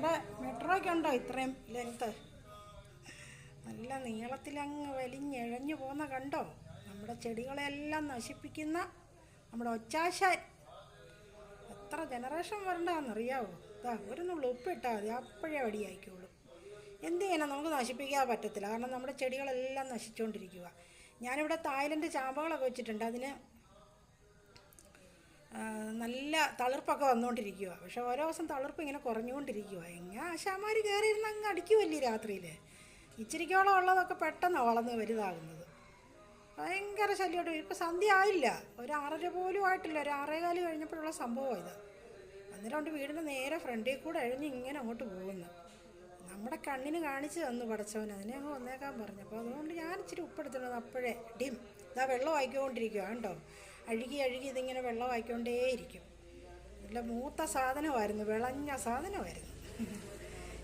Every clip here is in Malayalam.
നമ്മുടെ മെട്രോയ്ക്കുണ്ടോ ഇത്രയും ലെങ്ത്ത്? നല്ല നീളത്തിലങ്ങ് വലിഞ്ഞെഴഞ്ഞു പോകുന്ന കണ്ടോ? നമ്മുടെ ചെടികളെല്ലാം നശിപ്പിക്കുന്ന നമ്മുടെ ഒച്ചാശാൻ. എത്ര ജനറേഷൻ വരണ്ടെന്നറിയാവോ? ഇതാ ഒരു നുള്ളു ഉപ്പിട്ടാൽ മതി, അപ്പോഴേ വടിയായിക്കോളും. എന്ത് ചെയ്യണം? നമുക്ക് നശിപ്പിക്കാൻ പറ്റത്തില്ല, കാരണം നമ്മുടെ ചെടികളെല്ലാം നശിച്ചുകൊണ്ടിരിക്കുക. ഞാനിവിടെ തായ്ലൻഡ് ചാമ്പകളൊക്കെ വെച്ചിട്ടുണ്ട്. അതിന് നല്ല തളിർപ്പൊക്കെ വന്നുകൊണ്ടിരിക്കുക. പക്ഷെ ഓരോ ദിവസം തളിർപ്പ് ഇങ്ങനെ കുറഞ്ഞുകൊണ്ടിരിക്കുക. എങ്ങനെ ആശാമാർ കയറിയിരുന്ന് അങ്ങ് അടിക്കുമല്ലേ രാത്രിയിൽ. ഇച്ചിരിക്കോളം ഉള്ളതൊക്കെ പെട്ടെന്നാണ് വളർന്ന് വലുതാകുന്നത്. ഭയങ്കര ശല്യമായിട്ട്. ഇപ്പോൾ സന്ധ്യ ആയില്ല, ഒരു 6:30 പോലും ആയിട്ടില്ല, ഒരു 6:15 കഴിഞ്ഞപ്പോഴുള്ള സംഭവമാണ് ഇത്. അന്നേരം വീടിൻ്റെ നേരെ ഫ്രണ്ടിൽ കൂടെ എഴഞ്ഞ് ഇങ്ങനെ അങ്ങോട്ട് പോകുന്നു. നമ്മുടെ കണ്ണിന് കാണിച്ച് തന്നു പടച്ചവൻ, അതിനെ അങ്ങ് വന്നേക്കാൻ പറഞ്ഞു. അപ്പോൾ അതുകൊണ്ട് ഞാൻ ഇച്ചിരി ഉപ്പെടുത്തിട്ടുണ്ട്. അപ്പോഴേ ഡിം ഇതാ വെള്ളം ആയിക്കൊണ്ടിരിക്കുക കണ്ടോ? അഴുകി ഇതിങ്ങനെ വെള്ളം ആയിക്കൊണ്ടേയിരിക്കും. നല്ല മൂത്ത സാധനമായിരുന്നു, വിളഞ്ഞ സാധനമായിരുന്നു.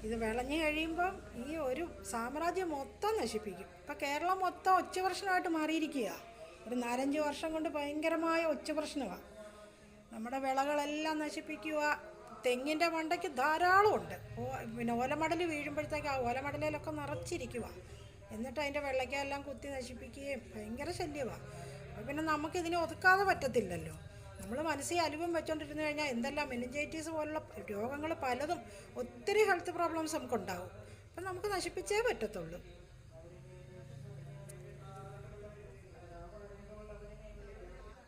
ഇത് വിളഞ്ഞു കഴിയുമ്പം ഈ ഒരു സാമ്രാജ്യം മൊത്തം നശിപ്പിക്കും. ഇപ്പം കേരളം മൊത്തം ഒച്ച പ്രശ്നമായിട്ട് മാറിയിരിക്കുക. ഒരു 4-5 വർഷം കൊണ്ട് ഭയങ്കരമായ ഒച്ച പ്രശ്നമാണ്. നമ്മുടെ വിളകളെല്ലാം നശിപ്പിക്കുക. തെങ്ങിൻ്റെ മണ്ടയ്ക്ക് ധാരാളം ഉണ്ട്. പിന്നെ ഓലമടൽ വീഴുമ്പോഴത്തേക്ക് ആ ഓലമടലിലൊക്കെ നിറച്ചിരിക്കുക. എന്നിട്ട് അതിൻ്റെ വെള്ളയ്ക്കെല്ലാം കുത്തി നശിപ്പിക്കുകയും ഭയങ്കര ശല്യമാണ്. അപ്പോൾ പിന്നെ നമുക്കിതിനെ ഒതുക്കാതെ പറ്റത്തില്ലല്ലോ. നമ്മൾ മനസ്സിൽ അലുവം വെച്ചോണ്ടിരുന്നു കഴിഞ്ഞാൽ എന്തെല്ലാം മെനിഞ്ചൈറ്റീസ് പോലുള്ള രോഗങ്ങൾ പലതും, ഒത്തിരി ഹെൽത്ത് പ്രോബ്ലംസ് നമുക്കുണ്ടാവും. അപ്പം നമുക്ക് നശിപ്പിച്ചേ പറ്റത്തുള്ളൂ.